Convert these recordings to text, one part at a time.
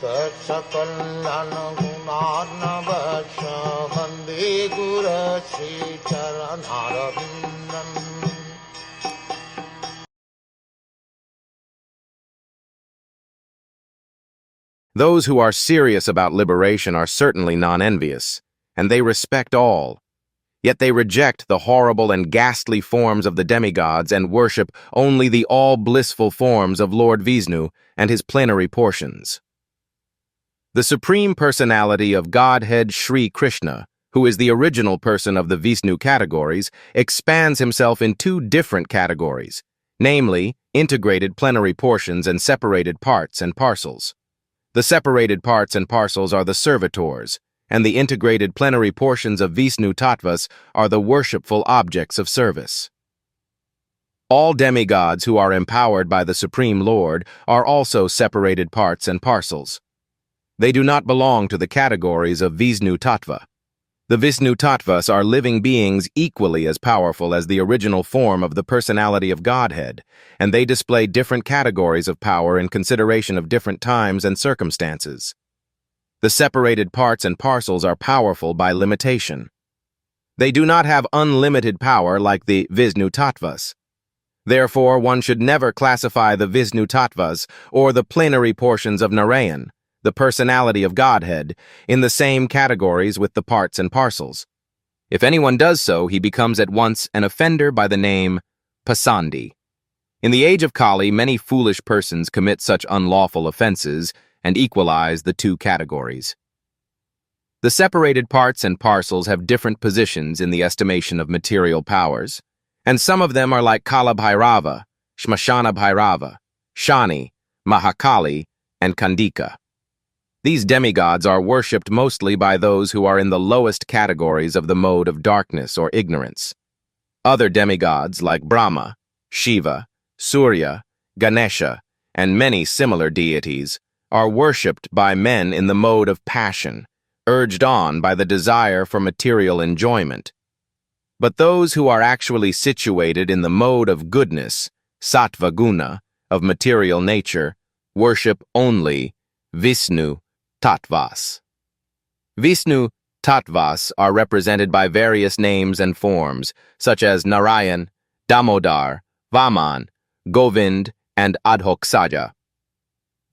सकल्यान गुणार्णवश Vande गुरश्री चरणारविन्दम्। Those who are serious about liberation are certainly non-envious, and they respect all. Yet they reject the horrible and ghastly forms of the demigods and worship only the all-blissful forms of Lord Visnu and his plenary portions. The Supreme Personality of Godhead Sri Krishna, who is the original person of the Visnu categories, expands himself in two different categories, namely, integrated plenary portions and separated parts and parcels. The separated parts and parcels are the servitors, and the integrated plenary portions of Visnu Tattvas are the worshipful objects of service. All demigods who are empowered by the Supreme Lord are also separated parts and parcels. They do not belong to the categories of Visnu Tattva. The Visnu Tattvas are living beings equally as powerful as the original form of the personality of Godhead, and they display different categories of power in consideration of different times and circumstances. The separated parts and parcels are powerful by limitation. They do not have unlimited power like the Visnu Tattvas. Therefore, one should never classify the Visnu Tattvas or the plenary portions of Narayan, the personality of Godhead, in the same categories with the parts and parcels. If anyone does so, he becomes at once an offender by the name Pasandi. In the age of Kali, many foolish persons commit such unlawful offenses and equalize the two categories. The separated parts and parcels have different positions in the estimation of material powers, and some of them are like Kala Bhairava, Shmashana Bhairava, Shani, Mahakali, and Kandika. These demigods are worshipped mostly by those who are in the lowest categories of the mode of darkness or ignorance. Other demigods like Brahma, Shiva, Surya, Ganesha, and many similar deities are worshipped by men in the mode of passion, urged on by the desire for material enjoyment. But those who are actually situated in the mode of goodness, sattva guna, of material nature, worship only Visnu Tattvas. Visnu Tattvas are represented by various names and forms, such as Narayan, Damodar, Vaman, Govind, and Adhoksaja.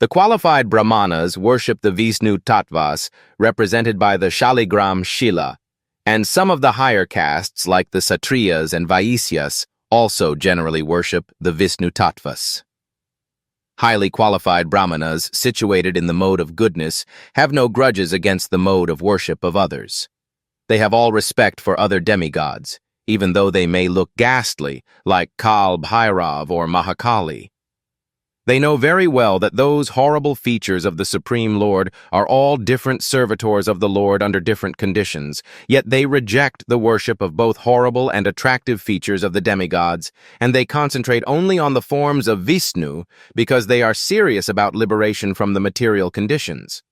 The qualified Brahmanas worship the Visnu Tattvas, represented by the Shaligram Shila, and some of the higher castes, like the Satriyas and Vaisyas, also generally worship the Visnu Tattvas. Highly qualified Brahmanas, situated in the mode of goodness, have no grudges against the mode of worship of others. They have all respect for other demigods, even though they may look ghastly, like Kal Bhairav or Mahakali. They know very well that those horrible features of the Supreme Lord are all different servitors of the Lord under different conditions, yet they reject the worship of both horrible and attractive features of the demigods, and they concentrate only on the forms of Visnu because they are serious about liberation from the material conditions.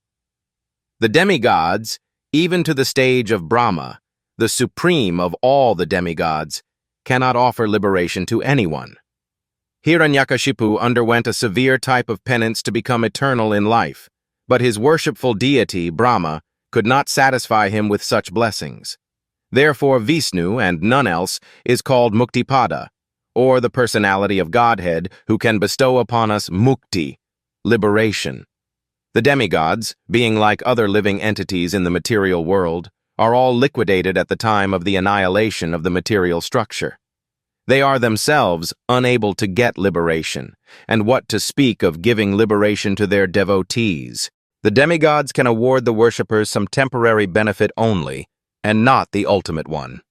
The demigods, even to the stage of Brahma, the supreme of all the demigods, cannot offer liberation to anyone. Hiranyakashipu underwent a severe type of penance to become eternal in life, but his worshipful deity, Brahma, could not satisfy him with such blessings. Therefore, Visnu, and none else, is called Muktipada, or the personality of Godhead who can bestow upon us mukti, liberation. The demigods, being like other living entities in the material world, are all liquidated at the time of the annihilation of the material structure. They are themselves unable to get liberation, and what to speak of giving liberation to their devotees. The demigods can award the worshippers some temporary benefit only, and not the ultimate one.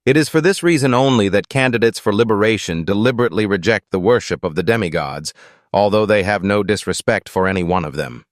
It is for this reason only that candidates for liberation deliberately reject the worship of the demigods, although they have no disrespect for any one of them.